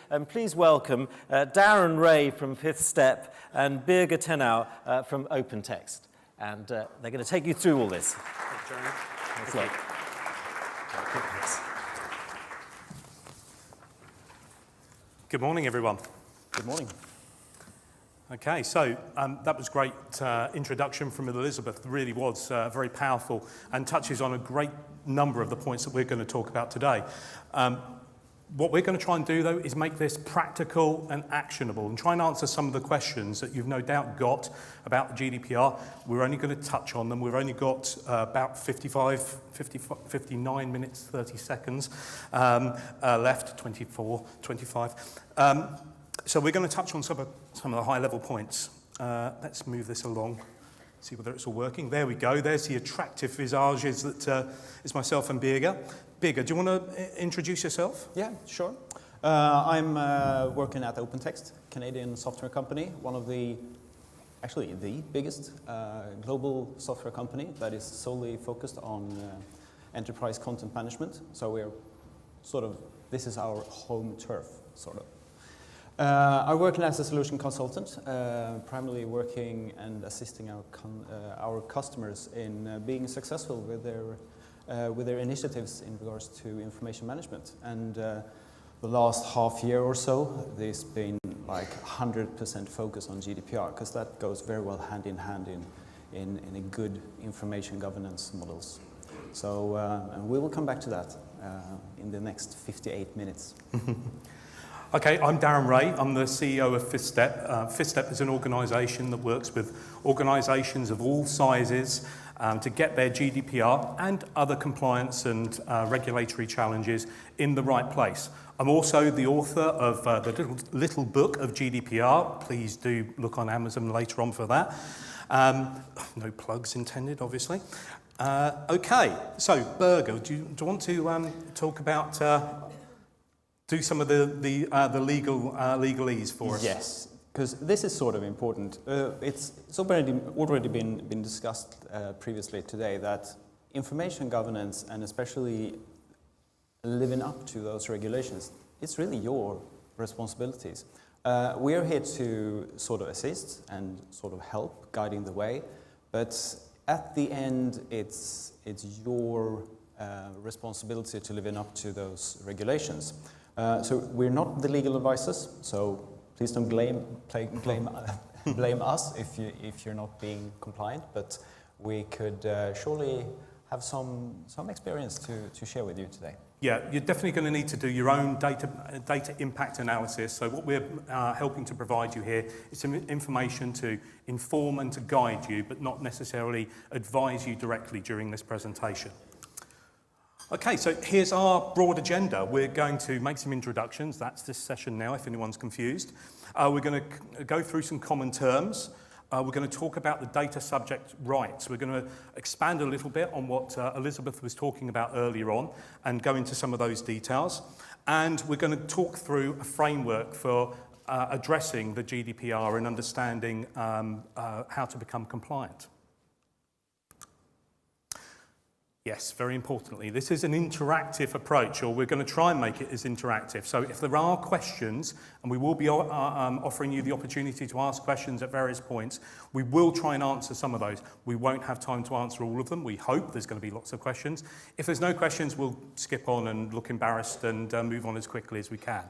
and please welcome Darren Wray from Fifth Step and Birger Tenow from OpenText. And they're going to take you through all this. Thanks, Jeremy. Thanks a lot. Good morning, everyone. Good morning. Okay, so that was great introduction from Elizabeth. It really was very powerful and touches on a great number of the points that we're going to talk about today. What we're going to try and do, though, is make this practical and actionable and try and answer some of the questions that you've no doubt got about the GDPR. We're only going to touch on them. We've only got about 59 minutes, 30 seconds left, 24, 25. So we're going to touch on some of the high-level points. Let's move this along, see whether it's all working. There we go. There's the attractive visages that is myself and Birger. Birger, do you want to introduce yourself? Yeah, sure. I'm working at OpenText, Canadian software company, one of the, actually the biggest global software company that is solely focused on enterprise content management. So we're sort of, this is our home turf, sort of. I'm working as a solution consultant, primarily working and assisting our customers in being successful with their initiatives in regards to information management. And the last half year or so, there's been like 100% focus on GDPR, because that goes very well hand in hand in a good information governance models. So and we will come back to that in the next 58 minutes. Okay, I'm Darren Wray. I'm the CEO of Fifth Step. Fifth Step is an organisation that works with organisations of all sizes to get their GDPR and other compliance and regulatory challenges in the right place. I'm also the author of the little book of GDPR. Please do look on Amazon later on for that. No plugs intended, obviously. Okay, so Birger, do you want to talk about do some of the legalese for us? Yes, because this is sort of important. It's already been discussed previously today that information governance, and especially living up to those regulations, it's really your responsibilities. We are here to sort of assist and sort of help guiding the way, but at the end, it's your responsibility to living up to those regulations. So we're not the legal advisors, so please don't blame us if you're not being compliant, but we could surely have some experience to share with you today. Yeah, you're definitely going to need to do your own data impact analysis. So what we're helping to provide you here is some information to inform and to guide you, but not necessarily advise you directly during this presentation. Okay, so here's our broad agenda. We're going to make some introductions. That's this session now, if anyone's confused. We're going to go through some common terms. We're going to talk about the data subject rights. We're going to expand a little bit on what Elizabeth was talking about earlier on and go into some of those details. And we're going to talk through a framework for addressing the GDPR and understanding how to become compliant. Yes, very importantly, this is an interactive approach, or we're going to try and make it as interactive. So if there are questions, and we will be offering you the opportunity to ask questions at various points, we will try and answer some of those. We won't have time to answer all of them. We hope there's going to be lots of questions. If there's no questions, we'll skip on and look embarrassed and move on as quickly as we can.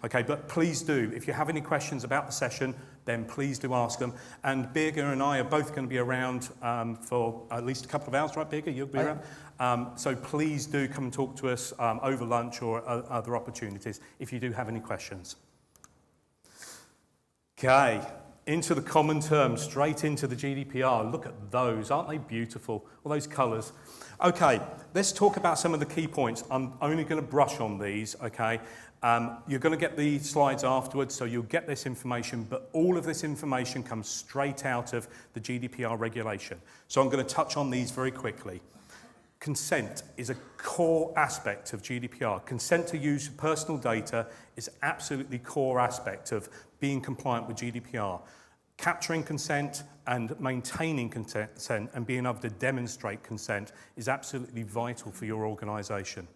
Okay, but please do, if you have any questions about the session, then please do ask them. And Birger and I are both going to be around for at least a couple of hours, right, Birger? You'll be around? So please do come and talk to us over lunch or other opportunities if you do have any questions. Okay, into the common terms, straight into the GDPR. Look at those, aren't they beautiful? All those colours. Okay, let's talk about some of the key points. I'm only going to brush on these, okay? You're going to get the slides afterwards, so you'll get this information, but all of this information comes straight out of the GDPR regulation. So I'm going to touch on these very quickly. Consent is a core aspect of GDPR. Consent to use personal data is absolutely core aspect of being compliant with GDPR. Capturing consent and maintaining consent and being able to demonstrate consent is absolutely vital for your organisation.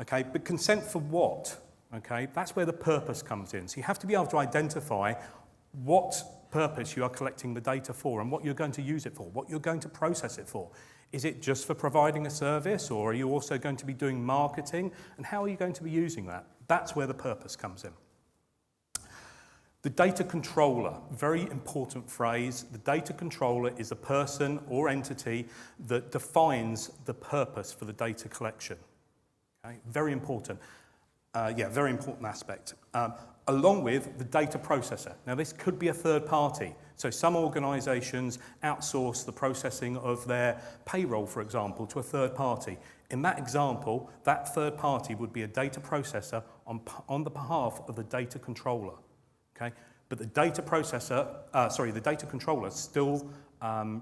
Okay, but consent for what? okay? That's where the purpose comes in. So you have to be able to identify what purpose you are collecting the data for and what you're going to use it for, what you're going to process it for. Is it just for providing a service, or are you also going to be doing marketing? And how are you going to be using that? That's where the purpose comes in. The data controller, very important phrase. The data controller is a person or entity that defines the purpose for the data collection. Okay? Very important. Very important aspect. Along with the data processor. Now, this could be a third party. So some organizations outsource the processing of their payroll, for example, to a third party. In that example, that third party would be a data processor on the behalf of the data controller. Okay? But the data processor, the data controller still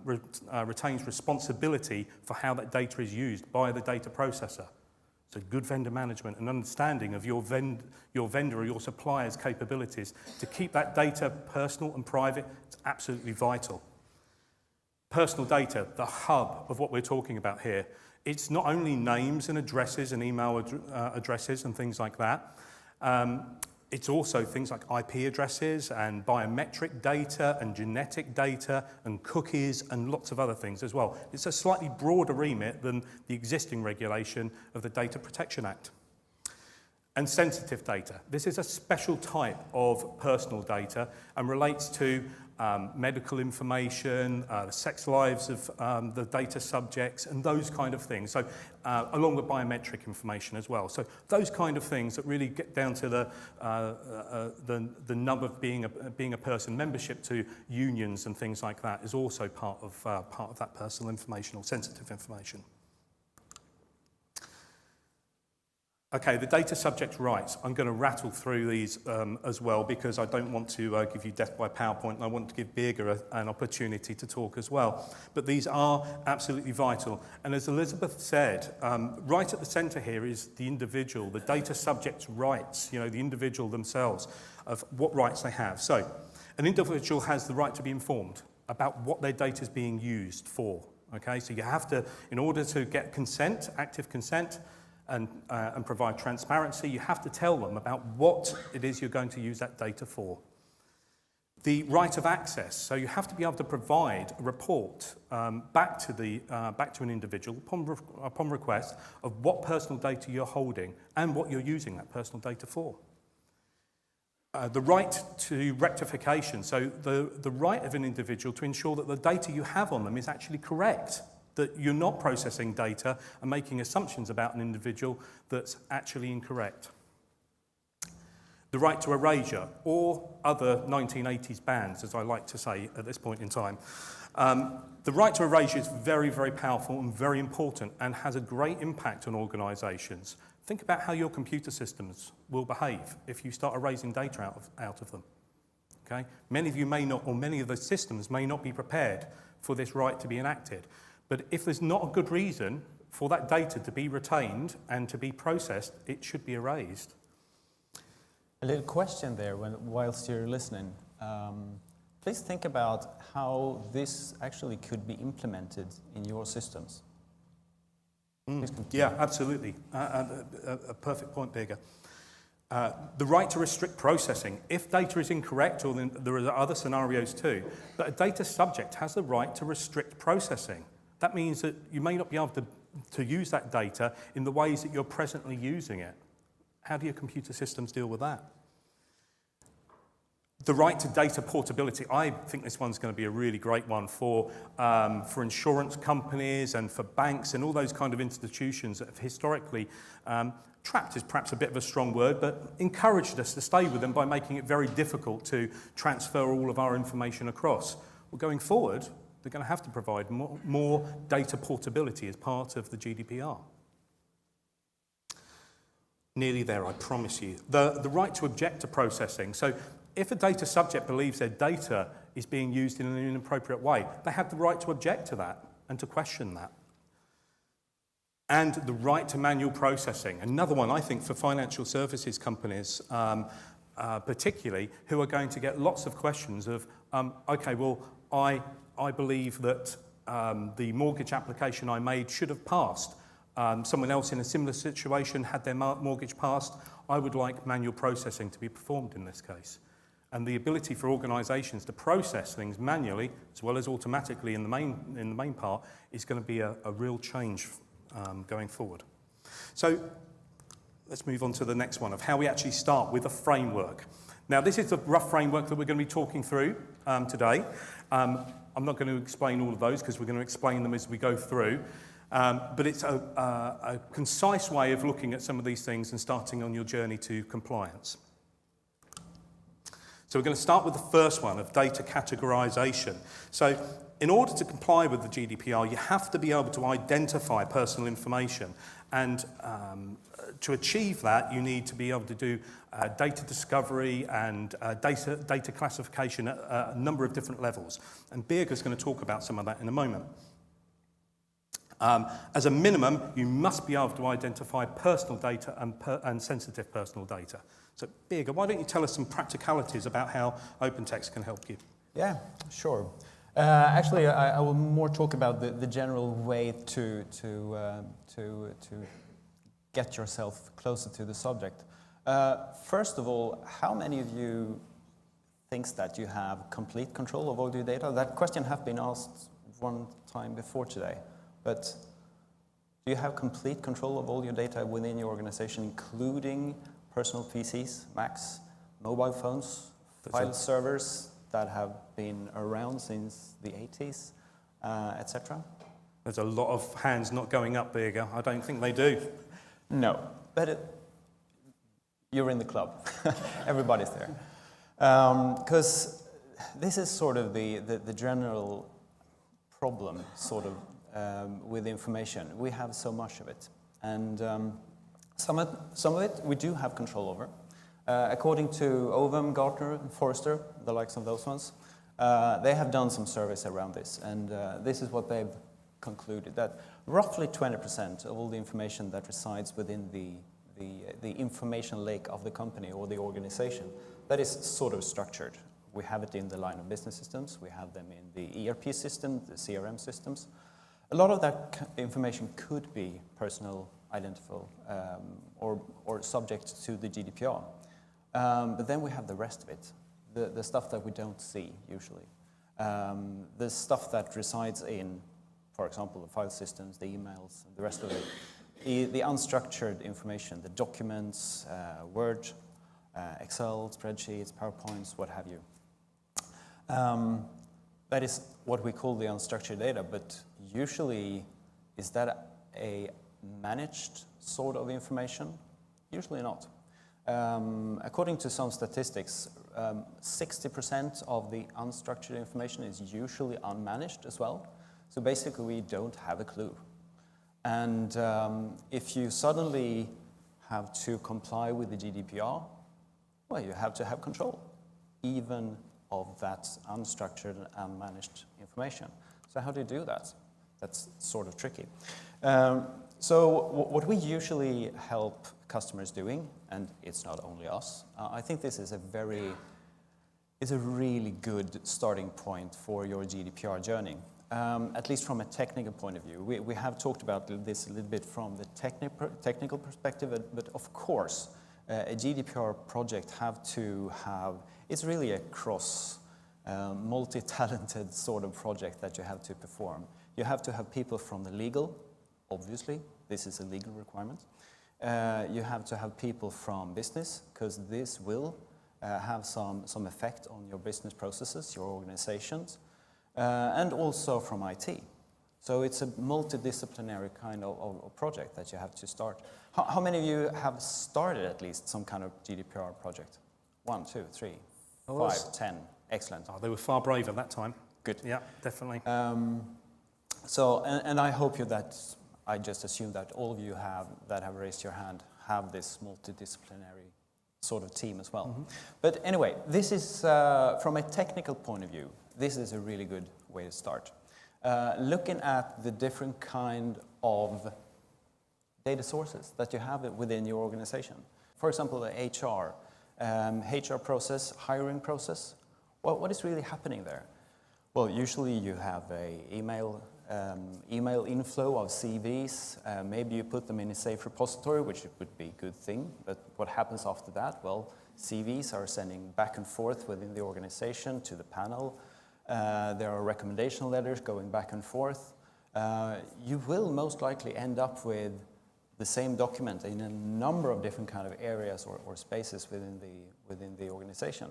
retains responsibility for how that data is used by the data processor. So good vendor management and understanding of your vendor or your supplier's capabilities to keep that data personal and private is absolutely vital. Personal data, the hub of what we're talking about here, it's not only names and addresses and email addresses and things like that. It's also things like IP addresses and biometric data and genetic data and cookies and lots of other things as well. It's a slightly broader remit than the existing regulation of the Data Protection Act. And sensitive data. This is a special type of personal data and relates to medical information, the sex lives of the data subjects, and those kind of things. So, along with biometric information as well. So, those kind of things that really get down to the nub of being a person. Membership to unions and things like that is also part of that personal information or sensitive information. Okay, the data subject rights. I'm going to rattle through these as well because I don't want to give you death by PowerPoint, and I want to give Birger an opportunity to talk as well. But these are absolutely vital. And as Elizabeth said, right at the centre here is the individual, the data subject's rights, the individual themselves, of what rights they have. So an individual has the right to be informed about what their data is being used for. Okay, so you have to, in order to get consent, active consent, and provide transparency, you have to tell them about what it is you're going to use that data for. The right of access, so you have to be able to provide a report back to an individual upon request of what personal data you're holding and what you're using that personal data for. The right to rectification, so the right of an individual to ensure that the data you have on them is actually correct, that you're not processing data and making assumptions about an individual that's actually incorrect. The right to erasure, or other 1980s bans, as I like to say at this point in time. The right to erasure is very, very powerful and very important and has a great impact on organisations. Think about how your computer systems will behave if you start erasing data out of them. Okay? Many of you may not, or many of the systems may not be prepared for this right to be enacted. But if there's not a good reason for that data to be retained and to be processed, it should be erased. A little question there whilst you're listening. Please think about how this actually could be implemented in your systems. Yeah, absolutely. A perfect point, Birger. The right to restrict processing. If data is incorrect, or there are other scenarios too, but a data subject has the right to restrict processing. That means that you may not be able to use that data in the ways that you're presently using it. How do your computer systems deal with that? The right to data portability. I think this one's going to be a really great one for insurance companies and for banks and all those kind of institutions that have historically, trapped is perhaps a bit of a strong word, but encouraged us to stay with them by making it very difficult to transfer all of our information across. Well, going forward, they're going to have to provide more data portability as part of the GDPR. Nearly there, I promise you. The right to object to processing. So if a data subject believes their data is being used in an inappropriate way, they have the right to object to that and to question that. And the right to manual processing. Another one, I think, for financial services companies, particularly, who are going to get lots of questions of, okay, well, I believe that the mortgage application I made should have passed. Someone else in a similar situation had their mortgage passed. I would like manual processing to be performed in this case. And the ability for organisations to process things manually as well as automatically in the main part is going to be a real change going forward. So let's move on to the next one of how we actually start with a framework. Now, this is the rough framework that we're going to be talking through today. I'm not going to explain all of those because we're going to explain them as we go through. But it's a concise way of looking at some of these things and starting on your journey to compliance. So we're going to start with the first one of data categorization. So in order to comply with the GDPR, you have to be able to identify personal information. And to achieve that, you need to be able to do data discovery and data classification at a number of different levels. And Birger's going to talk about some of that in a moment. As a minimum, you must be able to identify personal data and sensitive personal data. So, Birger, why don't you tell us some practicalities about how OpenText can help you? Yeah, sure. Actually, I will more talk about the general way to get yourself closer to the subject. First of all, how many of you thinks that you have complete control of all your data? That question has been asked one time before today. But do you have complete control of all your data within your organization, including personal PCs, Macs, mobile phones, file servers that have been around since the 80s, etc.? There's a lot of hands not going up, Birger. I don't think they do. No, but you're in the club. Everybody's there. Because this is sort of the general problem, sort of, with information. We have so much of it. And some of it we do have control over. According to Ovum, Gartner, and Forrester, the likes of those ones, they have done some surveys around this. And this is what they've concluded, that roughly 20% of all the information that resides within the information lake of the company or the organization, that is sort of structured. We have it in the line of business systems. We have them in the ERP system, the CRM systems. A lot of that information could be personal, identifiable, or subject to the GDPR. But then we have the rest of it, the stuff that we don't see usually. The stuff that resides in, for example, the file systems, the emails, and the rest of it. The unstructured information, the documents, Word, Excel, spreadsheets, PowerPoints, what have you. That is what we call the unstructured data, but usually is that a managed sort of information? Usually not. According to some statistics, 60% of the unstructured information is usually unmanaged as well. So basically we don't have a clue. And if you suddenly have to comply with the GDPR, well, you have to have control, even of that unstructured and unmanaged information. So how do you do that? That's sort of tricky. So what we usually help customers doing, and it's not only us, I think this is a really good starting point for your GDPR journey. At least from a technical point of view. We have talked about this a little bit from the technical perspective, but of course, a GDPR project it's really a multi-talented sort of project that you have to perform. You have to have people from the legal, obviously, this is a legal requirement. You have to have people from business, because this will have some effect on your business processes, your organizations. And also from IT. So it's a multidisciplinary kind of project that you have to start. How many of you have started at least some kind of GDPR project? 1, 2, 3, 5, 10. Excellent. Oh, they were far braver that time. Good. Yeah, definitely. And I hope I just assume that all of you that have raised your hand have this multidisciplinary sort of team as well. Mm-hmm. But anyway, this is, from a technical point of view, this is a really good way to start. Looking at the different kind of data sources that you have within your organization. For example, the HR process, hiring process. Well, what is really happening there? Well, usually you have an email email inflow of CVs. Maybe you put them in a safe repository, which would be a good thing. But what happens after that? Well, CVs are sending back and forth within the organization to the panel. There are recommendation letters going back and forth. You will most likely end up with the same document in a number of different kind of areas or spaces within the organization.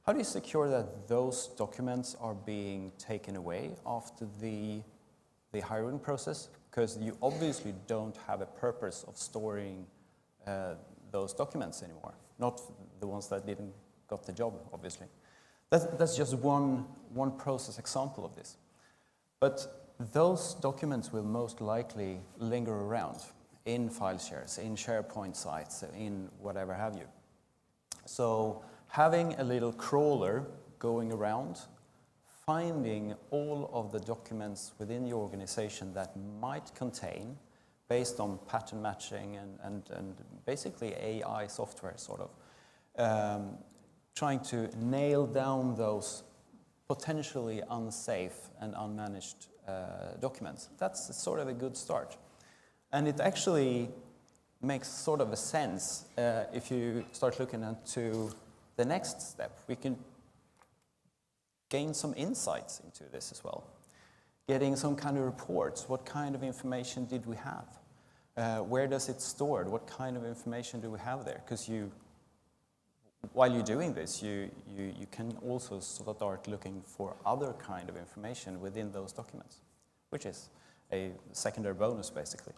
How do you secure that those documents are being taken away after the hiring process? Because you obviously don't have a purpose of storing those documents anymore. Not the ones that didn't got the job, obviously. That's just one process example of this. But those documents will most likely linger around in file shares, in SharePoint sites, in whatever have you. So having a little crawler going around, finding all of the documents within your organization that might contain, based on pattern matching and basically AI software sort of, trying to nail down those potentially unsafe and unmanaged documents. That's sort of a good start. And it actually makes sort of a sense if you start looking into the next step. We can gain some insights into this as well. Getting some kind of reports. What kind of information did we have? Where does it stored? What kind of information do we have there? Because while you're doing this, you can also start looking for other kind of information within those documents, which is a secondary bonus, basically.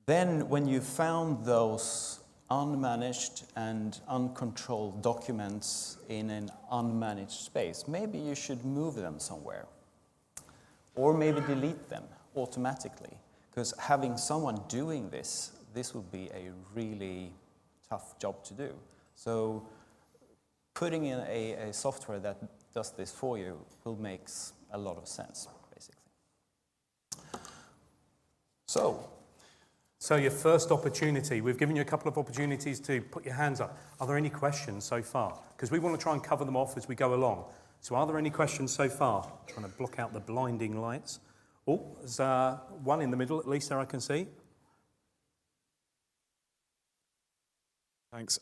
Then, when you found those unmanaged and uncontrolled documents in an unmanaged space, maybe you should move them somewhere. Or maybe delete them automatically. Because having someone doing this will be a really tough job to do. So putting in a software that does this for you will make a lot of sense, basically. So your first opportunity, we've given you a couple of opportunities to put your hands up. Are there any questions so far? Because we want to try and cover them off as we go along. So are there any questions so far? Trying to block out the blinding lights. Oh, there's one in the middle, at least there I can see. Thanks.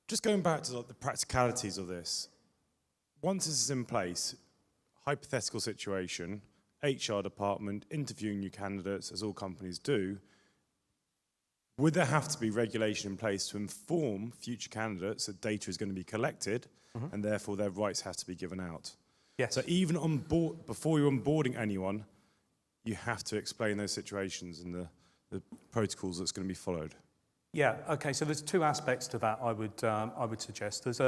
Just going back to the practicalities of this. Once this is in place, hypothetical situation, HR department interviewing new candidates, as all companies do, would there have to be regulation in place to inform future candidates that data is going to be collected and therefore their rights have to be given out? Yes. So even on board, before you're onboarding anyone, you have to explain those situations and the protocols that's going to be followed. Yeah, okay, so there's two aspects to that I would suggest. There's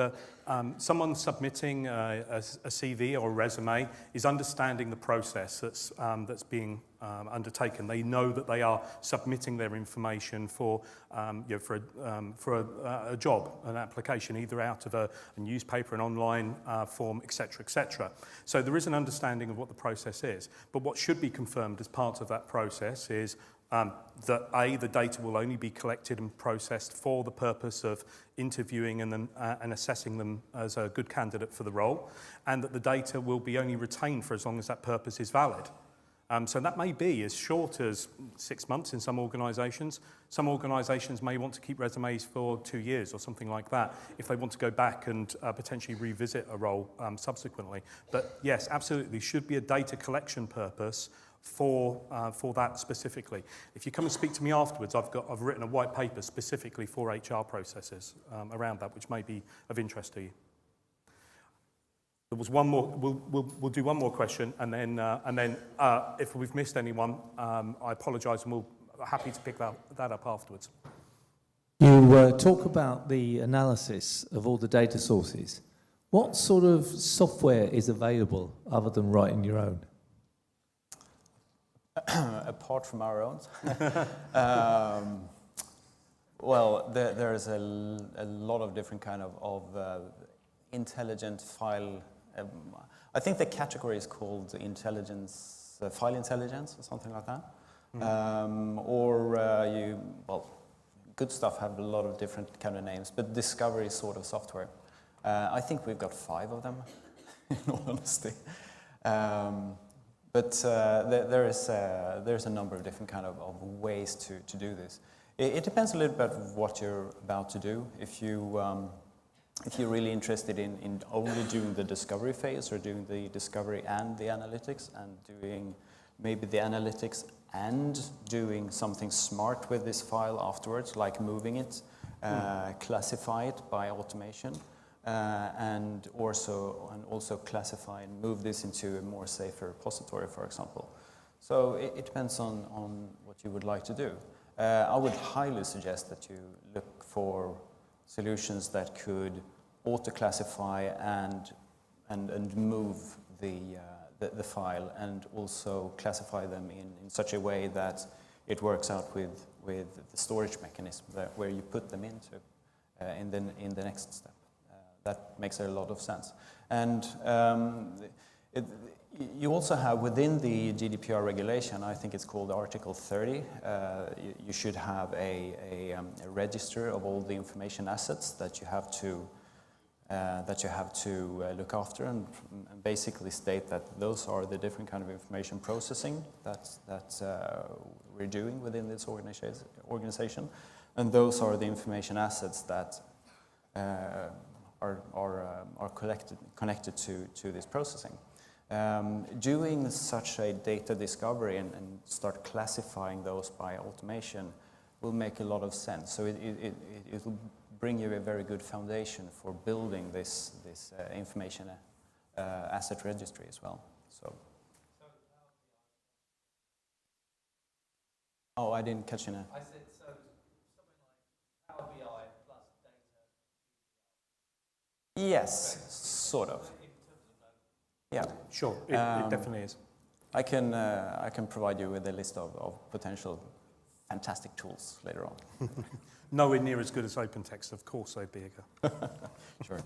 someone submitting a CV or a resume is understanding the process that's being undertaken. They know that they are submitting their information for a job, an application, either out of a newspaper, an online form, etc., etc. So there is an understanding of what the process is. But what should be confirmed as part of that process is that the data will only be collected and processed for the purpose of interviewing and assessing them as a good candidate for the role, and that the data will be only retained for as long as that purpose is valid. So that may be as short as 6 months in some organisations. Some organisations may want to keep resumes for 2 years or something like that if they want to go back and potentially revisit a role subsequently. But yes, absolutely, should be a data collection purpose for that specifically. If you come and speak to me afterwards, I've written a white paper specifically for HR processes around that, which may be of interest to you. There was one more. We'll do one more question, and then if we've missed anyone, I apologise, and we're happy to pick that up afterwards. You talk about the analysis of all the data sources. What sort of software is available other than writing your own? Apart from our own, well, there's a lot of different kind of intelligent file. I think the category is called intelligence, file intelligence, or something like that. Good stuff have a lot of different kind of names, but discovery sort of software. I think we've got 5 of them, in all honesty. But there's a number of different kind of ways to do this. It depends a little bit what you're about to do. If you're really interested in only doing the discovery phase, or doing the discovery and the analytics, and doing maybe the analytics and doing something smart with this file afterwards, like moving it, classify it by automation, and also classify and move this into a more safer repository, for example. So it depends on what you would like to do. I would highly suggest that you look for solutions that could auto-classify and move the file, and also classify them in such a way that it works out with the storage mechanism where you put them into in the next step. That makes a lot of sense. And you also have within the GDPR regulation, I think it's called Article 30, you should have a register of all the information assets that you have to look after, and basically state that those are the different kind of information processing that we're doing within this organization, and those are the information assets that are connected to this processing. Doing such a data discovery and start classifying those by automation will make a lot of sense. So it will bring you a very good foundation for building this information asset registry as well. So. Oh, I didn't catch you now. I said so. Something like Power BI plus data. Yes, sort of. Yeah. Sure, it definitely is. I can provide you with a list of potential fantastic tools later on. Nowhere near as good as OpenText, of course, so Birger. Sure.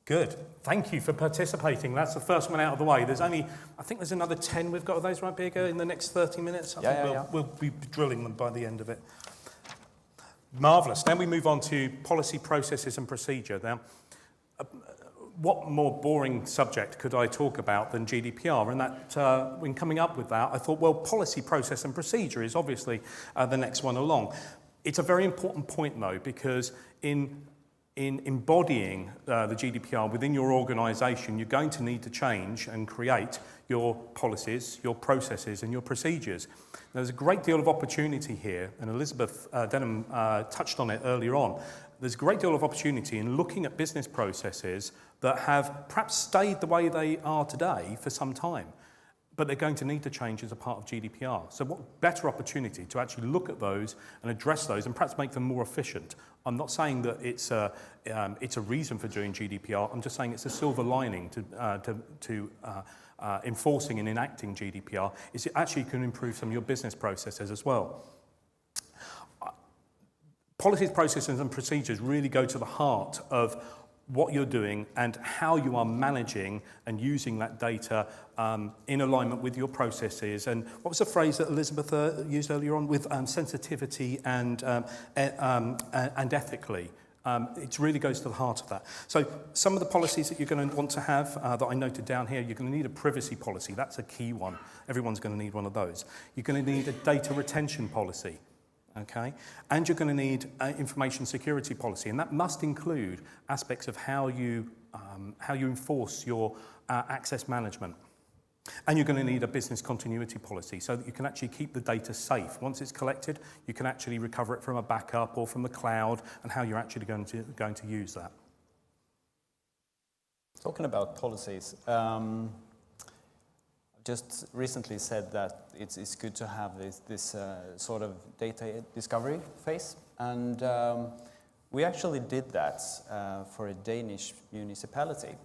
Good. Thank you for participating. That's the first one out of the way. I think there's another 10 we've got of those, right, Birger, in the next 30 minutes? I think we'll be drilling them by the end of it. Marvellous. Then we move on to policy, processes and procedure. Now, what more boring subject could I talk about than GDPR? And that, when coming up with that, I thought, well, policy, process and procedure is obviously the next one along. It's a very important point, though, because in embodying the GDPR within your organisation, you're going to need to change and create your policies, your processes and your procedures. There's a great deal of opportunity here, and Elizabeth Denham touched on it earlier on. There's a great deal of opportunity in looking at business processes that have perhaps stayed the way they are today for some time, but they're going to need to change as a part of GDPR. So what better opportunity to actually look at those and address those and perhaps make them more efficient. I'm not saying that it's a reason for doing GDPR, I'm just saying it's a silver lining to enforcing and enacting GDPR, is it actually can improve some of your business processes as well. Policies, processes and procedures really go to the heart of what you're doing and how you are managing and using that data in alignment with your processes. And what was the phrase that Elizabeth used earlier on, with sensitivity and ethically? It really goes to the heart of that. So some of the policies that you're going to want to have that I noted down here, you're going to need a privacy policy. That's a key one. Everyone's going to need one of those. You're going to need a data retention policy. Okay, and you're going to need information security policy, and that must include aspects of how you enforce your access management. And you're going to need a business continuity policy so that you can actually keep the data safe. Once it's collected, you can actually recover it from a backup or from the cloud, and how you're actually going to use that. Talking about policies. Just recently said that it's good to have this sort of data discovery phase, and we actually did that for a Danish municipality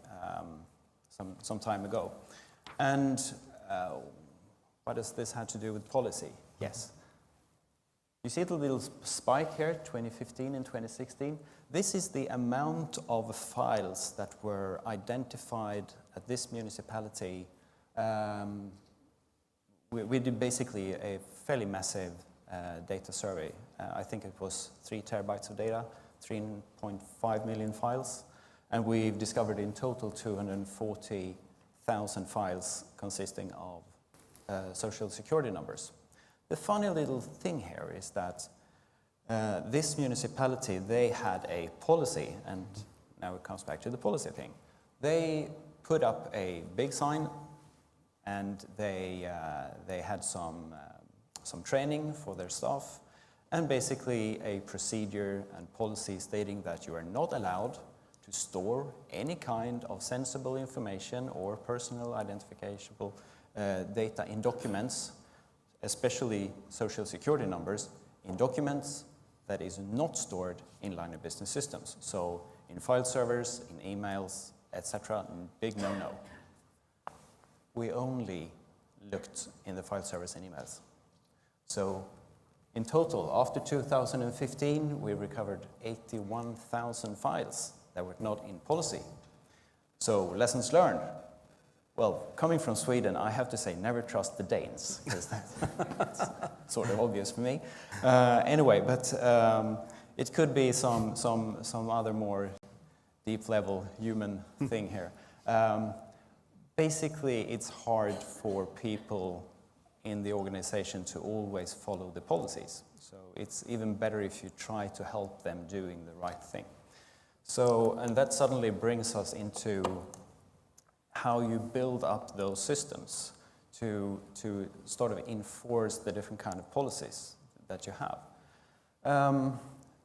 some time ago. And what does this have to do with policy? Yes. You see the little spike here, 2015 and 2016? This is the amount of files that were identified at this municipality. We did basically a fairly massive data survey. I think it was 3 terabytes of data, 3.5 million files, and we've discovered in total 240 80,000 files consisting of social security numbers. The funny little thing here is that this municipality, they had a policy, and now it comes back to the policy thing. They put up a big sign, and they had some training for their staff, and basically a procedure and policy stating that you are not allowed to store any kind of sensible information or personal identifiable data in documents, especially social security numbers, in documents that is not stored in line of business systems. So in file servers, in emails, etc., big no-no. We only looked in the file servers and emails. So in total, after 2015, we recovered 81,000 files that were not in policy. So lessons learned. Well, coming from Sweden, I have to say never trust the Danes, because that's sort of obvious for me. Anyway, but it could be some other more deep-level human thing here. Basically, it's hard for people in the organization to always follow the policies. So it's even better if you try to help them doing the right thing. So, and that suddenly brings us into how you build up those systems to sort of enforce the different kind of policies that you have.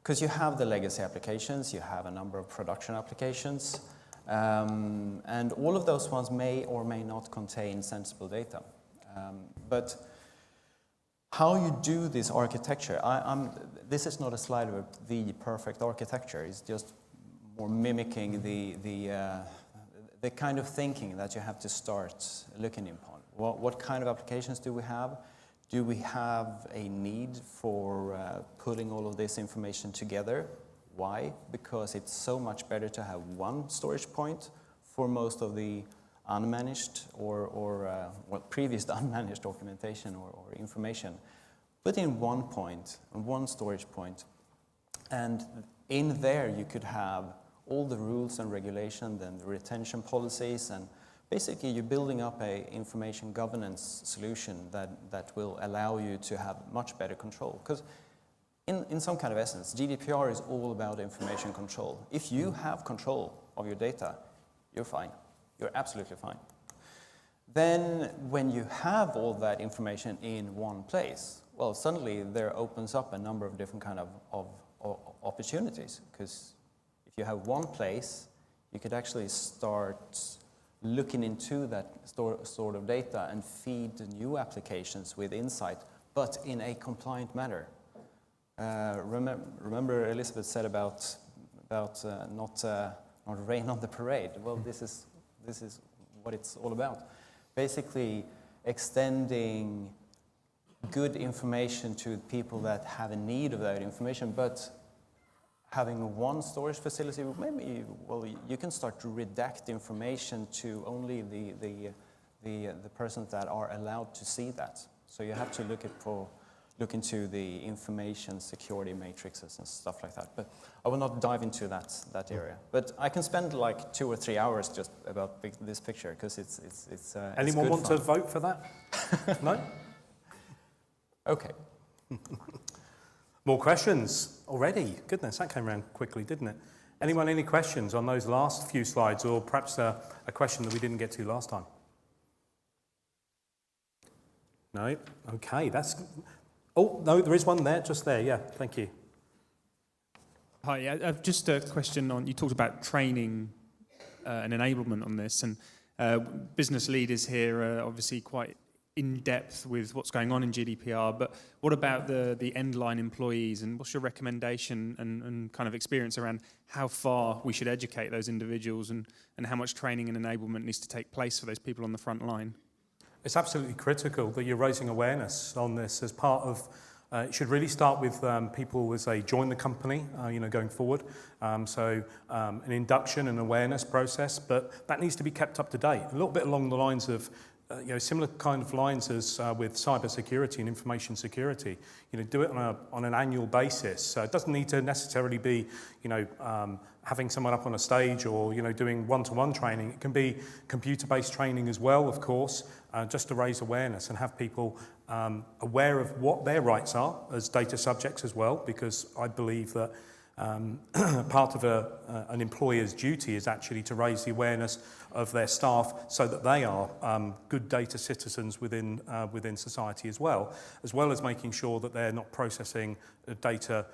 Because you have the legacy applications, you have a number of production applications, and all of those ones may or may not contain sensible data. But how you do this architecture, this is not a slide of the perfect architecture, it's just more mimicking the kind of thinking that you have to start looking upon. What kind of applications do we have? Do we have a need for putting all of this information together? Why? Because it's so much better to have one storage point for most of the unmanaged or previous unmanaged documentation or information. Put in one point, one storage point, and in there you could have all the rules and regulations and the retention policies, and basically you're building up a information governance solution that will allow you to have much better control. Because in some kind of essence, GDPR is all about information control. If you have control of your data, you're fine. You're absolutely fine. Then when you have all that information in one place, well, suddenly there opens up a number of different kind of opportunities, because if you have one place, you could actually start looking into that sort of data and feed new applications with insight, but in a compliant manner. Remember Elizabeth said about not rain on the parade. Well, this is what it's all about. Basically, extending good information to people that have a need of that information, but having one storage facility, maybe, well, you can start to redact information to only the persons that are allowed to see that. So you have to look into the information security matrices and stuff like that. But I will not dive into that area. But I can spend like 2 or 3 hours just about this picture, because it's Anyone want fun. to vote for that? No? Okay. More questions already? Goodness, that came around quickly, didn't it? Anyone, any questions on those last few slides, or perhaps a question that we didn't get to last time? No? Okay, that's... Oh, no, there is one there, just there, yeah, thank you. Hi, I've just a question on, you talked about training and enablement on this, and business leaders here are obviously quite in depth with what's going on in GDPR, but what about the end line employees, and what's your recommendation and kind of experience around how far we should educate those individuals, and how much training and enablement needs to take place for those people on the front line? It's absolutely critical that you're raising awareness on this as part of, it should really start with people as they join the company, going forward. So an induction and awareness process, but that needs to be kept up to date. A little bit along the lines of similar kind of lines as with cyber security and information security. Do it on an annual basis. It doesn't need to necessarily be, having someone up on a stage or, doing one-to-one training. It can be computer-based training as well, of course, just to raise awareness and have people aware of what their rights are as data subjects as well, because I believe that part of an employer's duty is actually to raise the awareness of their staff so that they are good data citizens within society as well as making sure that they're not processing data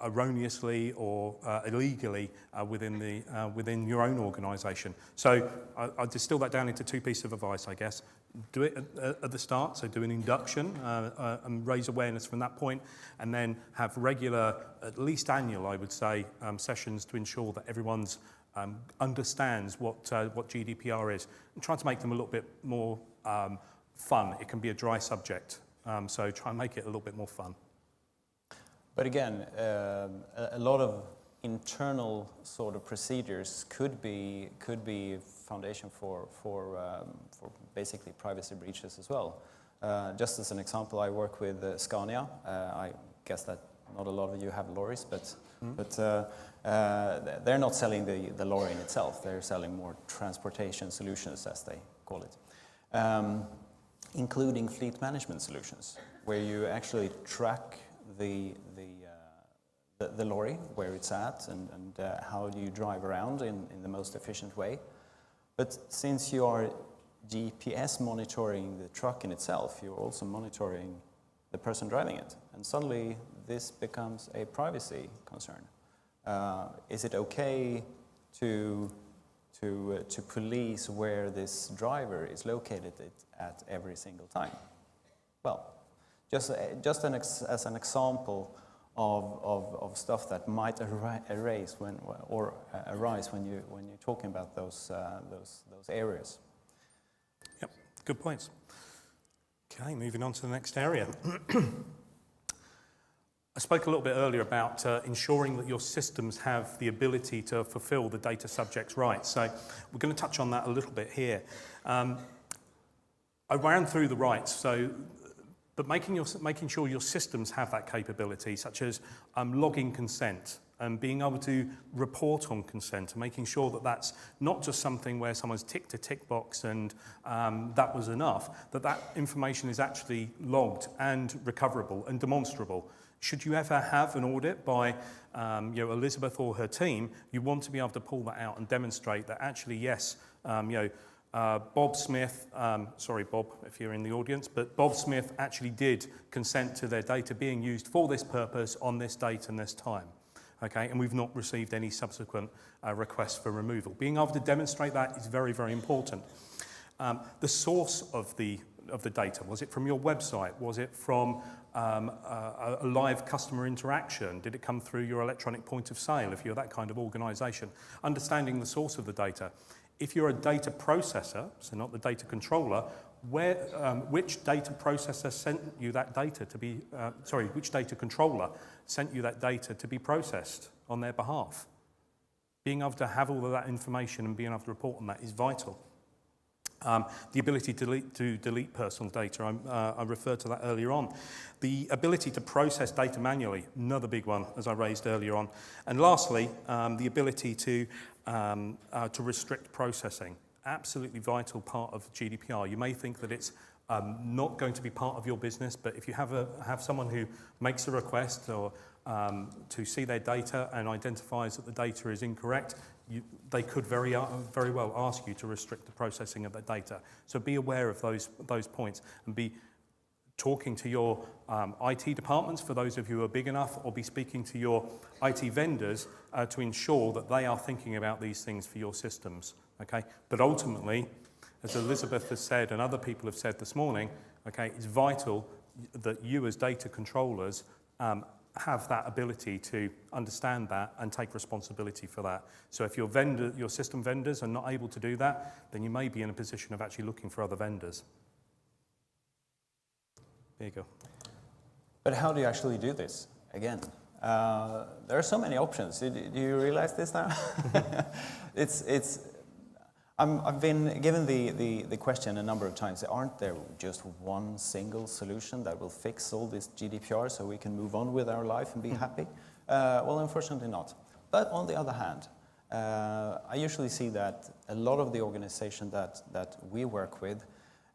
erroneously or illegally within your own organisation. So I distill that down into two pieces of advice, I guess. Do it at the start, so do an induction and raise awareness from that point, and then have regular, at least annual, I would say, sessions to ensure that everyone's understands what GDPR is, and try to make them a little bit more fun. It can be a dry subject, so try and make it a little bit more fun. But again, a lot of internal sort of procedures could be foundation for basically privacy breaches as well. Just as an example, I work with Scania. I guess that not a lot of you have lorries, but they're not selling the lorry in itself. They're selling more transportation solutions, as they call it, including fleet management solutions, where you actually track the lorry, where it's at, and how do you drive around in the most efficient way. But since you are GPS monitoring the truck in itself, you're also monitoring the person driving it. And suddenly this becomes a privacy concern. Is it okay to police where this driver is located at every single time? Well, just as an example of stuff that might arise when you're talking about those areas. Yep, good points. Okay, moving on to the next area. I spoke a little bit earlier about ensuring that your systems have the ability to fulfill the data subject's rights. So we're going to touch on that a little bit here. I ran through the rights, but making sure your systems have that capability, such as logging consent and being able to report on consent, and making sure that that's not just something where someone's ticked a tick box and that was enough, that information is actually logged and recoverable and demonstrable. Should you ever have an audit by Elizabeth or her team, you want to be able to pull that out and demonstrate that actually, yes, Bob Smith, sorry Bob if you're in the audience, but Bob Smith actually did consent to their data being used for this purpose on this date and this time. Okay, and we've not received any subsequent requests for removal. Being able to demonstrate that is very, very important. The source of the data, was it from your website? Was it from a live customer interaction? Did it come through your electronic point of sale if you're that kind of organisation? Understanding the source of the data. If you're a data processor, so not the data controller, which data processor sent you that data to be, which data controller sent you that data to be processed on their behalf? Being able to have all of that information and being able to report on that is vital. The ability to delete personal data, I referred to that earlier on. The ability to process data manually, another big one, as I raised earlier on. And lastly, the ability to restrict processing. Absolutely vital part of GDPR. You may think that it's not going to be part of your business, but if you have someone who makes a request or to see their data and identifies that the data is incorrect, they could very well ask you to restrict the processing of that data. So be aware of those points and be talking to your IT departments, for those of you who are big enough, or be speaking to your IT vendors to ensure that they are thinking about these things for your systems. Okay, but ultimately, as Elizabeth has said and other people have said this morning, okay, it's vital that you as data controllers have that ability to understand that and take responsibility for that. So if your system vendors are not able to do that, then you may be in a position of actually looking for other vendors. There you go. But how do you actually do this? Again, there are so many options. Do you realize this now? I've been given the question a number of times. Aren't there just one single solution that will fix all this GDPR so we can move on with our life and be happy? Well, unfortunately not. But on the other hand, I usually see that a lot of the organizations that we work with,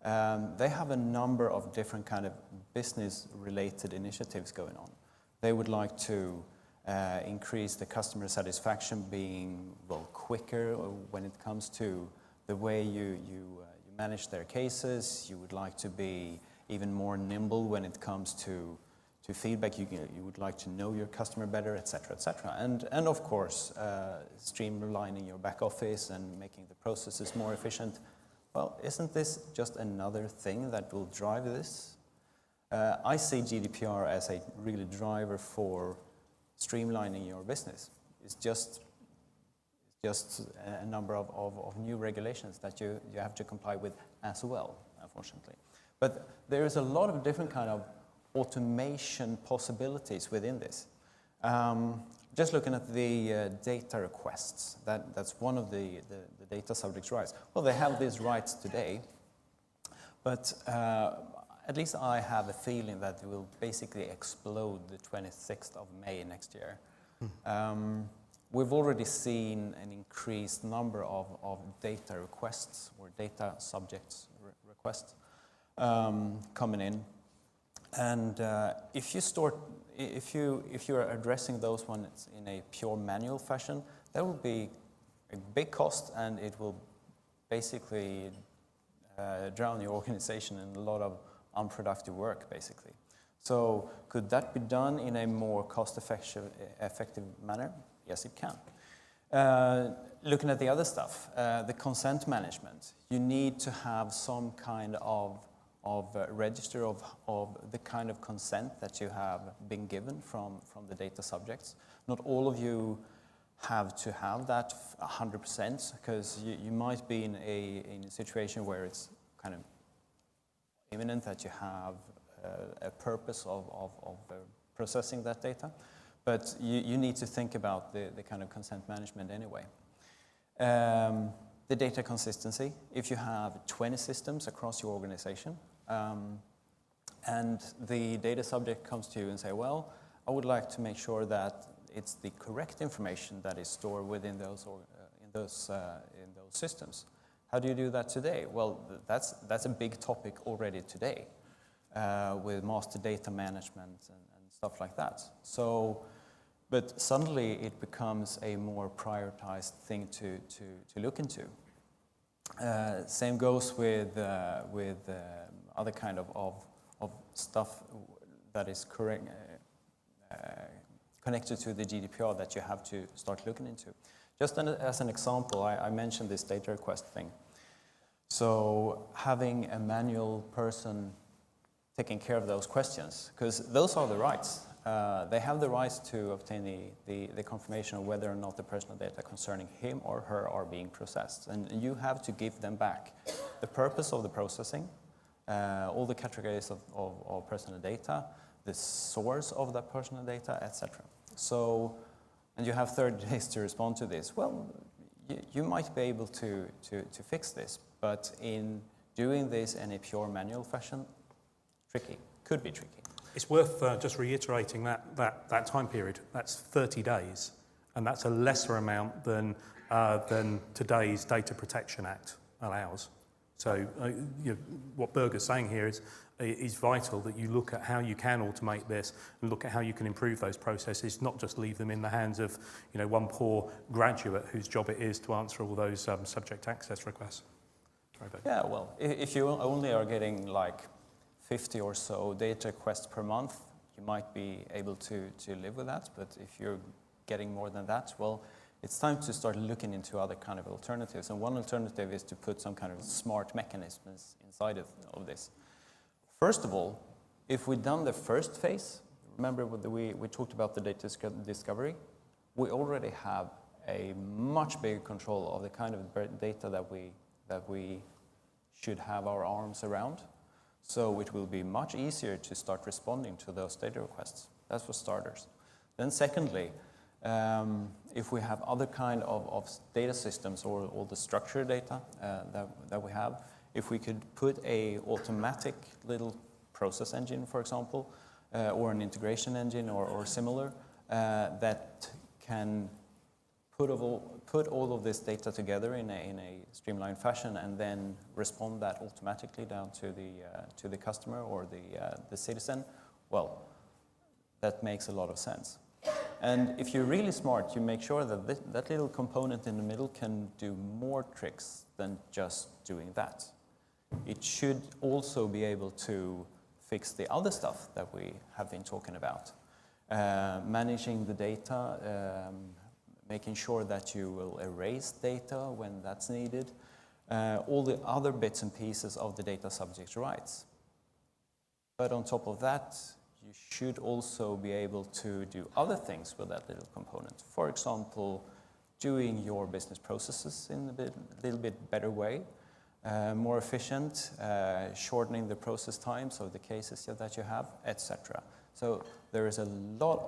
they have a number of different kind of business-related initiatives going on. They would like to increase the customer satisfaction, being quicker when it comes to the way you manage their cases. You would like to be even more nimble when it comes to feedback. You would like to know your customer better, etc., etc. And of course, streamlining your back office and making the processes more efficient. Well, isn't this just another thing that will drive this? I see GDPR as a really driver for streamlining your business. It's just a number of new regulations that you have to comply with as well, unfortunately. But there is a lot of different kind of automation possibilities within this. Just looking at the data requests, that's one of the data subjects' rights. Well, they have these rights today, but at least I have a feeling that it will basically explode the 26th of May next year. We've already seen an increased number of data requests or data subjects requests coming in. And if you're addressing those ones in a pure manual fashion, that will be a big cost, and it will basically drown your organization in a lot of unproductive work, basically. So could that be done in a more cost-effective manner? Yes, it can. Looking at the other stuff, the consent management, you need to have some kind of register of the kind of consent that you have been given from the data subjects. Not all of you have to have that 100%, because you might be in a situation where it's kind of imminent that you have a purpose of processing that data. But you need to think about the kind of consent management anyway. The data consistency, if you have 20 systems across your organization, and the data subject comes to you and say, well, I would like to make sure that it's the correct information that is stored within those systems. How do you do that today? Well, that's a big topic already today with master data management and stuff like that. So, but suddenly it becomes a more prioritized thing to look into. Same goes with other kind of stuff that is connected to the GDPR that you have to start looking into. Just as an example, I mentioned this data request thing. So having a manual person taking care of those questions, because those are the rights. They have the rights to obtain the confirmation of whether or not the personal data concerning him or her are being processed. And you have to give them back the purpose of the processing, all the categories of personal data, the source of that personal data, etc. So, and you have 30 days to respond to this. Well, you might be able to fix this, but in doing this in a pure manual fashion, tricky, could be tricky. It's worth just reiterating that time period. That's 30 days, and that's a lesser amount than today's Data Protection Act allows. So what Birger's saying here is vital, that you look at how you can automate this and look at how you can improve those processes, not just leave them in the hands of one poor graduate whose job it is to answer all those subject access requests. Sorry, Birger. Yeah, well, if you only are getting like 50 or so data requests per month, you might be able to live with that. But if you're getting more than that, well, it's time to start looking into other kind of alternatives. And one alternative is to put some kind of smart mechanisms inside of this. First of all, if we've done the first phase, remember we talked about the data discovery, we already have a much bigger control of the kind of data that we should have our arms around. So it will be much easier to start responding to those data requests. That's for starters. Then secondly, If we have other kind of data systems or all the structured data that we have, if we could put a automatic little process engine, for example, or an integration engine or similar, that can put all of this data together in a streamlined fashion and then respond that automatically down to the customer or the citizen, well, that makes a lot of sense. And if you're really smart, you make sure that that little component in the middle can do more tricks than just doing that. It should also be able to fix the other stuff that we have been talking about. Managing the data, making sure that you will erase data when that's needed, all the other bits and pieces of the data subject rights. But on top of that, you should also be able to do other things with that little component. For example, doing your business processes in a little bit better way, more efficient, shortening the process times of the cases that you have, etc. So there is a lot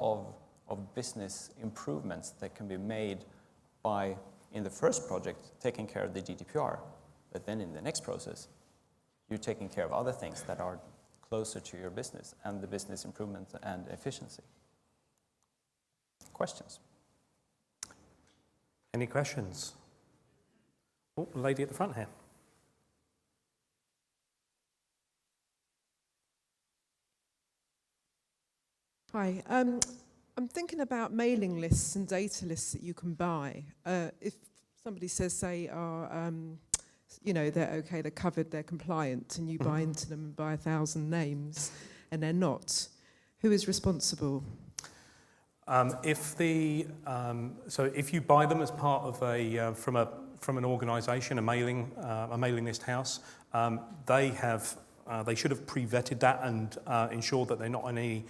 of business improvements that can be made by, in the first project, taking care of the GDPR, but then in the next process, you're taking care of other things that are closer to your business and the business improvement and efficiency. Questions? Any questions? Oh, the lady at the front here. Hi. I'm thinking about mailing lists and data lists that you can buy. If somebody says, say, you know, they're okay, they're covered, they're compliant, and you buy into them and buy 1,000 names, and they're not, who is responsible? So if you buy them as part of from an organisation, a mailing list house, they should have pre-vetted that and ensured that they're not on any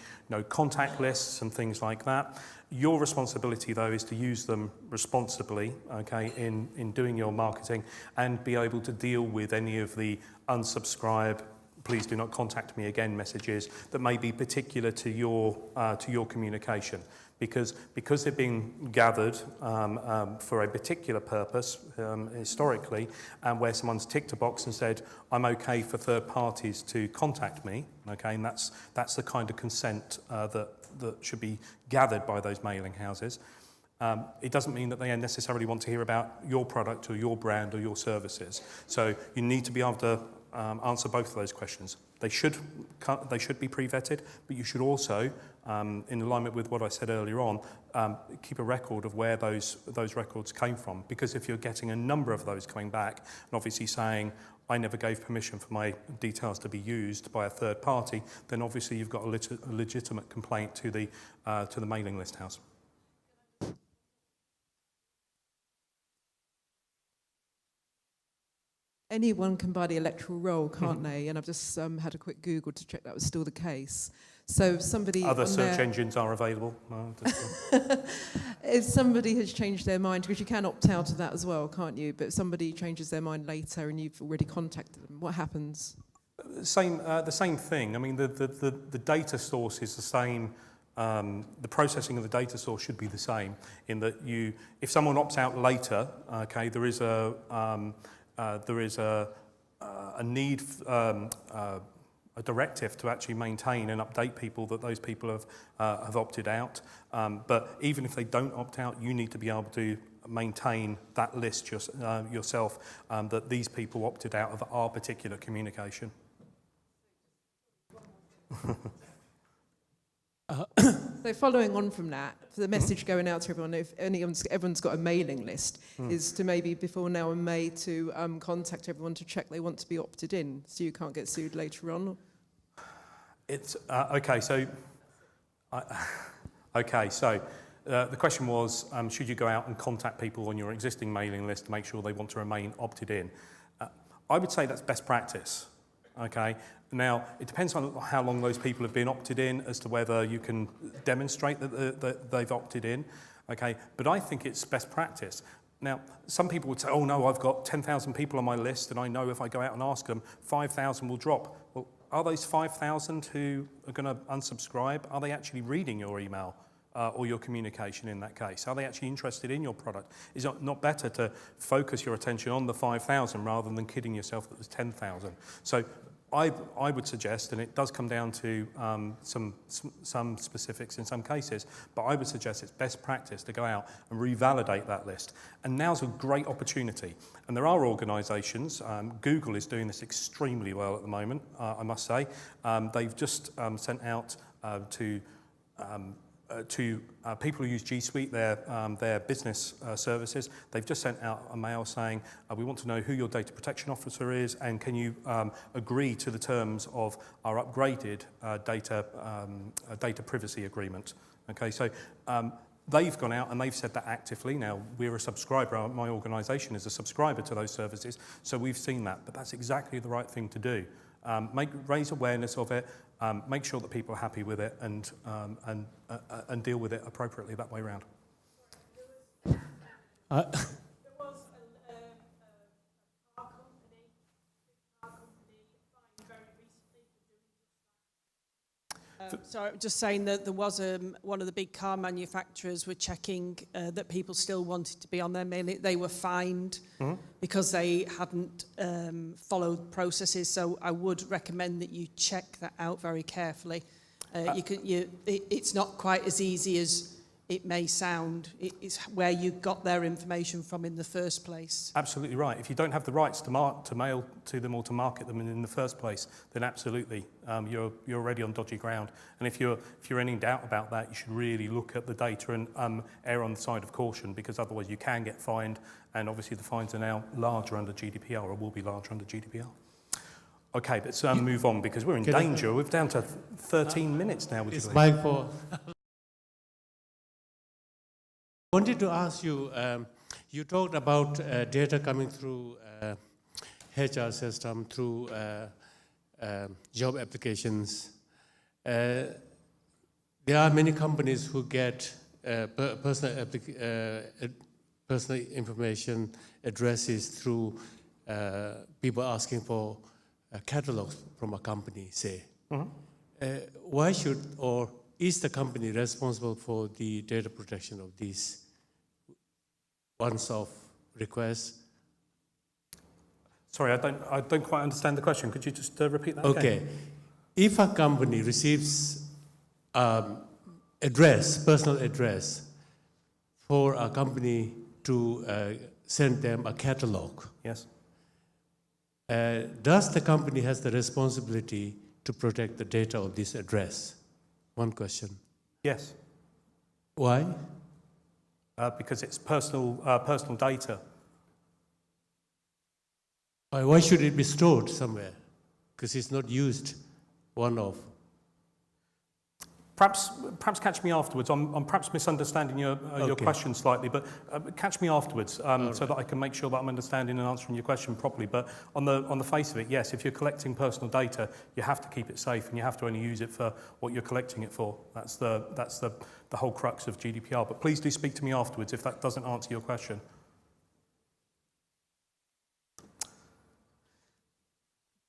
contact lists and things like that. Your responsibility, though, is to use them responsibly, okay, in doing your marketing and be able to deal with any of the unsubscribe, please do not contact me again messages that may be particular to your communication. Because they're being gathered for a particular purpose historically, and where someone's ticked a box and said, I'm okay for third parties to contact me, okay, and that's the kind of consent that should be gathered by those mailing houses. It doesn't mean that they necessarily want to hear about your product or your brand or your services. So you need to be able to answer both of those questions. They should be pre-vetted, but you should also, in alignment with what I said earlier on, keep a record of where those records came from. Because if you're getting a number of those coming back, and obviously saying, I never gave permission for my details to be used by a third party, then obviously you've got a legitimate complaint to the mailing list house. Anyone can buy the electoral roll, can't they? And I've just had a quick Google to check that was still the case. So if somebody... Other search engines are available. If somebody has changed their mind, because you can opt out of that as well, can't you? But if somebody changes their mind later and you've already contacted them, what happens? The same thing. I mean, the data source is the same. The processing of the data source should be the same in that if someone opts out later, okay, there is a need, a directive to actually maintain and update people that those people have opted out. But even if they don't opt out, you need to be able to maintain that list yourself, that these people opted out of our particular communication. So following on from that, for the message going out to everyone, if everyone's got a mailing list, is to maybe before now and May to contact everyone to check they want to be opted in, so you can't get sued later on. It's okay. So, the question was, should you go out and contact people on your existing mailing list to make sure they want to remain opted in? I would say that's best practice. Okay. Now, it depends on how long those people have been opted in as to whether you can demonstrate that they've opted in. Okay. But I think it's best practice. Now, some people would say, oh no, I've got 10,000 people on my list and I know if I go out and ask them, 5,000 will drop. Well, are those 5,000 who are going to unsubscribe, are they actually reading your email? or your communication in that case? Are they actually interested in your product? Is it not better to focus your attention on the 5,000 rather than kidding yourself that there's 10,000? So I would suggest, and it does come down to some specifics in some cases, but I would suggest it's best practice to go out and revalidate that list. And now's a great opportunity. And there are organisations, Google is doing this extremely well at the moment, I must say. They've just sent out to people who use G Suite, their business services, they've just sent out a mail saying, we want to know who your data protection officer is, and can you agree to the terms of our upgraded data privacy agreement. Okay, so they've gone out and they've said that actively. Now, we're a subscriber, my organisation is a subscriber to those services, so we've seen that, but that's exactly the right thing to do. Raise awareness of it, make sure that people are happy with it, and deal with it appropriately that way around. There was a car company fined very recently for doing just that. So just saying that there was one of the big car manufacturers were checking that people still wanted to be on their mailing. They were fined because they hadn't followed processes. So I would recommend that you check that out very carefully. It's not quite as easy as it may sound. It's where you got their information from in the first place. Absolutely right. If you don't have the rights to mail to them or to market them in the first place, then absolutely you're already on dodgy ground. And if you're in any doubt about that, you should really look at the data and err on the side of caution, because otherwise you can get fined. And obviously the fines are now larger under GDPR, or will be larger under GDPR. Okay, let's move on, because we're in danger. We're down to 13 minutes now. It's mine for. I wanted to ask you, you talked about data coming through HR system, through job applications. There are many companies who get personal information addresses through people asking for catalogs from a company, say. Why should, or is the company responsible for the data protection of these once-off requests? Sorry, I don't quite understand the question. Could you just repeat that Okay. again? If a company receives personal address for a company to send them a catalog, Yes. Does the company has the responsibility to protect the data of this address? One question. Yes. Why? Because it's personal data. Why should it be stored somewhere? Because it's not used one-off. Perhaps catch me afterwards. I'm perhaps misunderstanding your question slightly, but catch me afterwards so that I can make sure that I'm understanding and answering your question properly. But on the face of it, yes, if you're collecting personal data, you have to keep it safe and you have to only use it for what you're collecting it for. That's the whole crux of GDPR. But please do speak to me afterwards if that doesn't answer your question.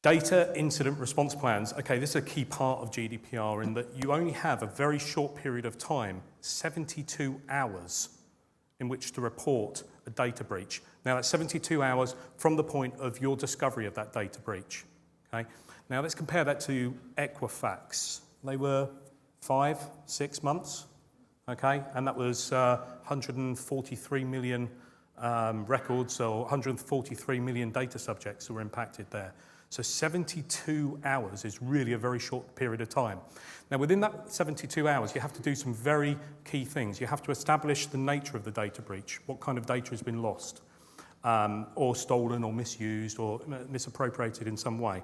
Data incident response plans. Okay, this is a key part of GDPR in that you only have a very short period of time, 72 hours, in which to report a data breach. Now, that's 72 hours from the point of your discovery of that data breach. Okay. Now, let's compare that to Equifax. They were 5-6 months. Okay, and that was 143 million records, or 143 million data subjects that were impacted there. So 72 hours is really a very short period of time. Now, within that 72 hours, you have to do some very key things. You have to establish the nature of the data breach, what kind of data has been lost, or stolen, or misused, or misappropriated in some way.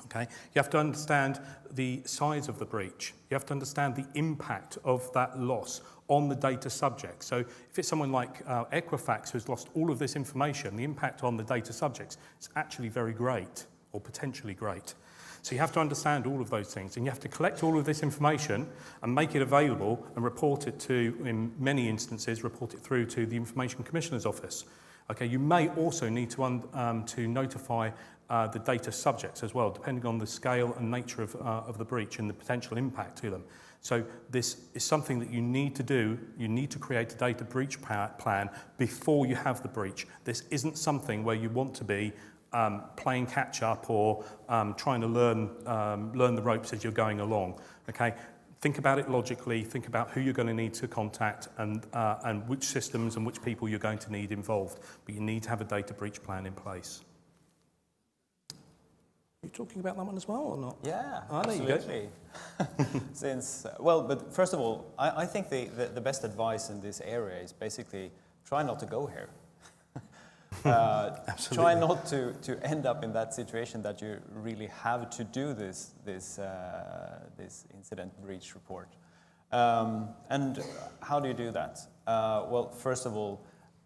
Okay? You have to understand the size of the breach. You have to understand the impact of that loss on the data subject. So if it's someone like Equifax who's lost all of this information, the impact on the data subjects is actually very great, or potentially great. So you have to understand all of those things, and you have to collect all of this information and make it available and report it to, in many instances, report it through to the Information Commissioner's Office. Okay, you may also need to notify the data subjects as well, depending on the scale and nature of the breach and the potential impact to them. So this is something that you need to do. You need to create a data breach plan before you have the breach. This isn't something where you want to be playing catch up or trying to learn the ropes as you're going along. Okay, think about it logically. Think about who you're going to need to contact and which systems and which people you're going to need involved. But you need to have a data breach plan in place. Are you talking about that one as well or not? Yeah, absolutely. Since well, but first of all, I think the best advice in this area is basically try not to go here. Try not to end up in that situation that you really have to do this incident breach report. And how do you do that? Well, first of all,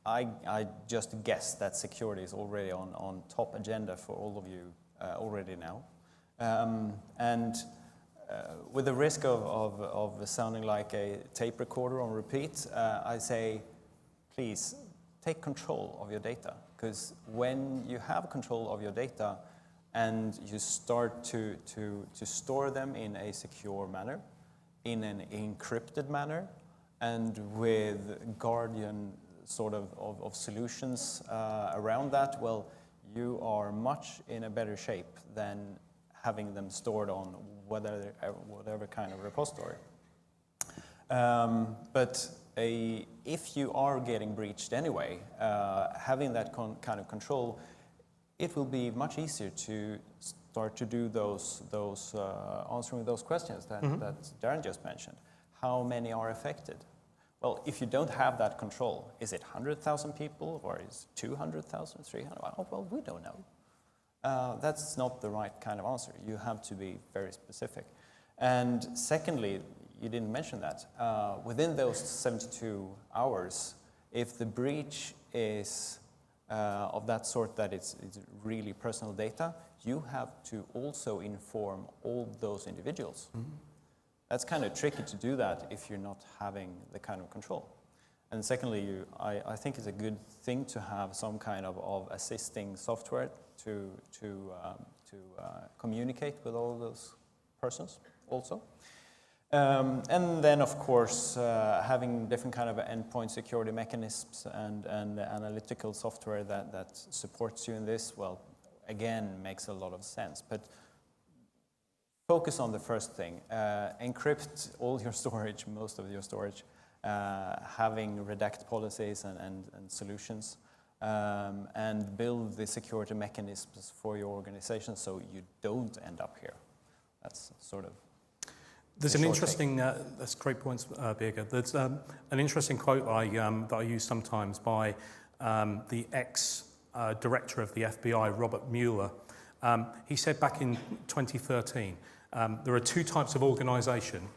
I just guess that security is already on top agenda for all of you already now. And with the risk of sounding like a tape recorder on repeat, I say, please take control of your data, because when you have control of your data and you start to store them in a secure manner, in an encrypted manner, and with guardian sort of solutions around that, well, you are much in a better shape than having them stored on whatever kind of repository. But if you are getting breached anyway, having that kind of control, it will be much easier to start to do those answering those questions that Darren just mentioned. How many are affected? Well, if you don't have that control, is it 100,000 people or is 200,000, 300? Well, we don't know. That's not the right kind of answer. You have to be very specific. And secondly, you didn't mention that. Within those 72 hours, if the breach is of that sort that it's really personal data, you have to also inform all those individuals. Mm-hmm. That's kind of tricky to do that if you're not having the kind of control. And secondly, I think it's a good thing to have some kind of assisting software to communicate with all those persons also. And then, of course, having different kind of endpoint security mechanisms and analytical software that supports you in this, well, again, makes a lot of sense. But focus on the first thing. Encrypt all your storage, most of your storage, having redact policies and solutions, and build the security mechanisms for your organization so you don't end up here. That's sort of There's an interesting, that's great points, Birger. There's an interesting quote that I use sometimes by the ex-director of the FBI, Robert Mueller. He said back in 2013, there are two types of organisation,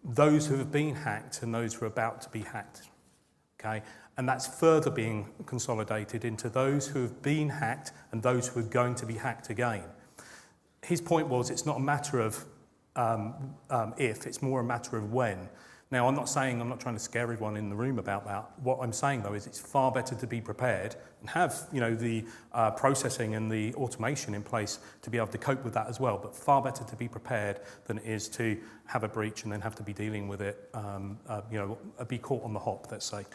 those who have been hacked and those who are about to be hacked. Okay? And that's further being consolidated into those who have been hacked and those who are going to be hacked again. His point was it's not a matter of if, it's more a matter of when. Now, I'm not trying to scare everyone in the room about that. What I'm saying, though, is it's far better to be prepared and have, the processing and the automation in place to be able to cope with that as well. But far better to be prepared than it is to have a breach and then have to be dealing with it, be caught on the hop, let's say.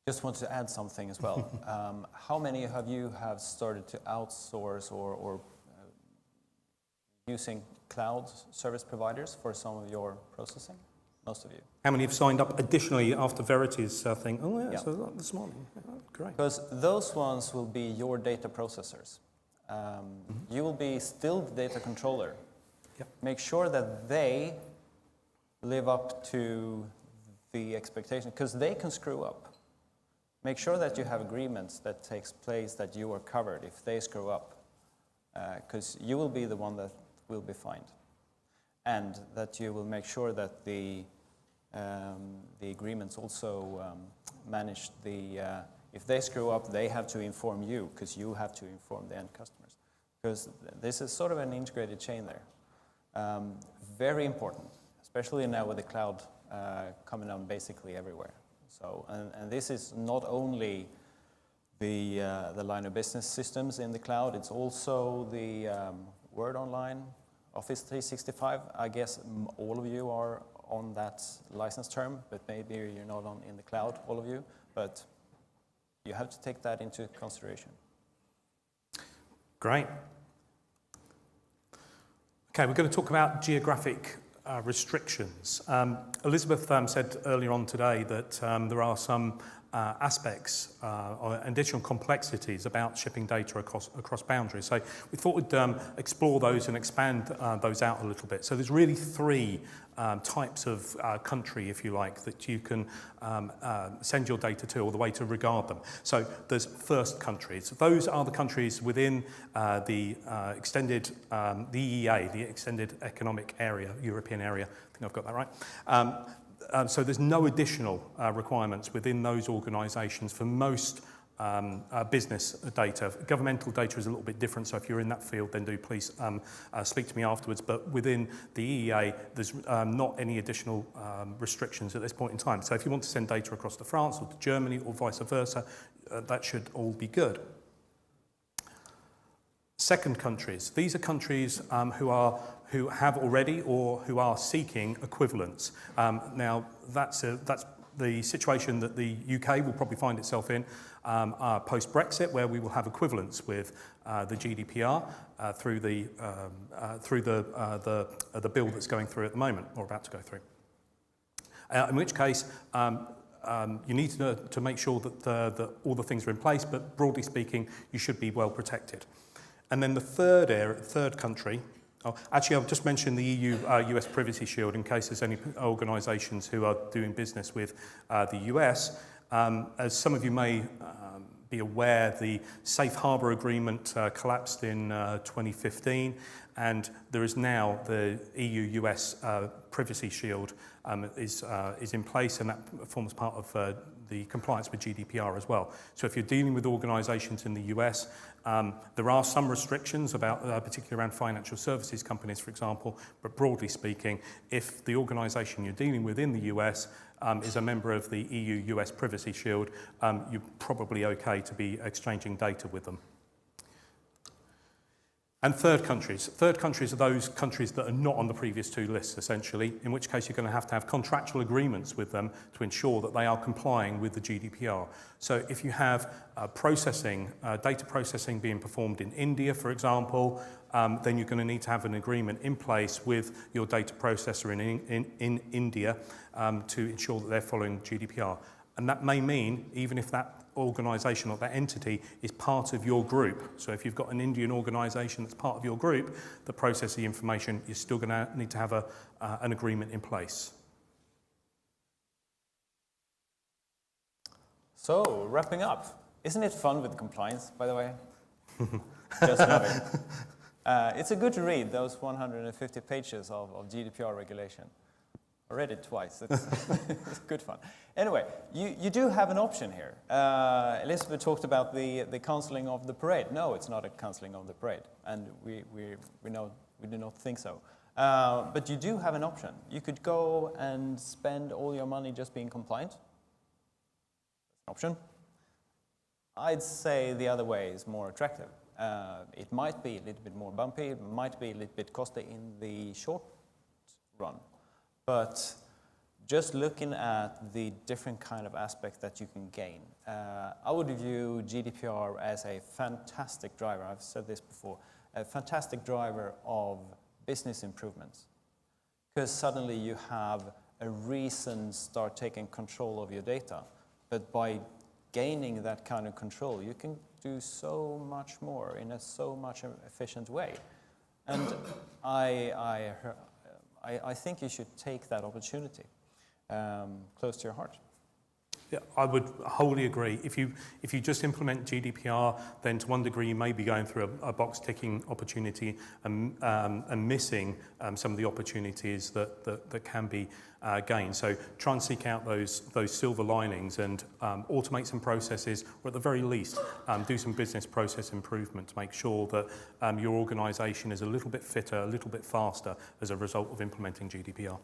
Just wanted to add something as well. How many of you have started to outsource or using cloud service providers for some of your processing? Most of you. How many have signed up additionally after Verity's thing? Oh, yeah, so this morning. Oh, great. Because those ones will be your data processors. You will be still the data controller. Yep. Make sure that they live up to the expectation, because they can screw up. Make sure that you have agreements that takes place that you are covered if they screw up, because you will be the one that will be fined, and that you will make sure that the agreements also manage if they screw up, they have to inform you, because you have to inform the end customers, because this is sort of an integrated chain there. Very important, especially now with the cloud coming on basically everywhere. So, and this is not only the line of business systems in the cloud. It's also the Word Online, Office 365. I guess all of you are on that license term, but maybe you're not in the cloud, all of you. But you have to take that into consideration. Great. Okay, we're going to talk about geographic restrictions. Elizabeth said earlier on today that there are some aspects or additional complexities about shipping data across boundaries. So we thought we'd explore those and expand those out a little bit. So there's really three types of country, if you like, that you can send your data to, or the way to regard them. So there's first countries. Those are the countries within the extended, the EEA, the Extended Economic Area, European area. I think I've got that right. So there's no additional requirements within those organisations for most business data. Governmental data is a little bit different, so if you're in that field, then do please speak to me afterwards. But within the EEA, there's not any additional restrictions at this point in time. So if you want to send data across to France or to Germany or vice versa, that should all be good. Second countries. These are countries who have already or who are seeking equivalence. Now, that's the situation that the UK will probably find itself in post-Brexit, where we will have equivalence with the GDPR through the bill that's going through at the moment, or about to go through. In which case, you need to make sure that all the things are in place, but broadly speaking, you should be well protected. And then the third country. Oh, actually, I'll just mention the EU-US Privacy Shield in case there's any organisations who are doing business with the US. As some of you may be aware, the Safe Harbour Agreement collapsed in 2015, and there is now the EU-US Privacy Shield is in place, and that forms part of the compliance with GDPR as well. So if you're dealing with organisations in the US, there are some restrictions about, particularly around financial services companies, for example, but broadly speaking, if the organisation you're dealing with in the US is a member of the EU-US Privacy Shield, you're probably okay to be exchanging data with them. And third countries. Third countries are those countries that are not on the previous two lists, essentially, in which case you're going to have contractual agreements with them to ensure that they are complying with the GDPR. So if you have data processing being performed in India, for example, then you're going to need to have an agreement in place with your data processor in India to ensure that they're following GDPR. And that may mean, even if that organisation or that entity is part of your group. So if you've got an Indian organisation that's part of your group that processes the information, you're still going to need to have an agreement in place. So, wrapping up. Isn't it fun with compliance, by the way? Just love it. It's a good read, those 150 pages of GDPR regulation. I read it twice. It's good fun. Anyway, you do have an option here. Elizabeth talked about the cancelling of the parade. No, it's not a cancelling of the parade, and we do not think so. But you do have an option. You could go and spend all your money just being compliant. That's an option. I'd say the other way is more attractive. It might be a little bit more bumpy. It might be a little bit costly in the short run. But just looking at the different kind of aspects that you can gain, I would view GDPR as a fantastic driver. I've said this before, a fantastic driver of business improvements. Because suddenly you have a reason to start taking control of your data. But by gaining that kind of control, you can do so much more in a so much efficient way. And I think you should take that opportunity close to your heart. Yeah, I would wholly agree. If you just implement GDPR, then to one degree you may be going through a box ticking opportunity and missing some of the opportunities that can be gained. So try and seek out those silver linings and automate some processes, or at the very least do some business process improvement to make sure that your organisation is a little bit fitter, a little bit faster as a result of implementing GDPR.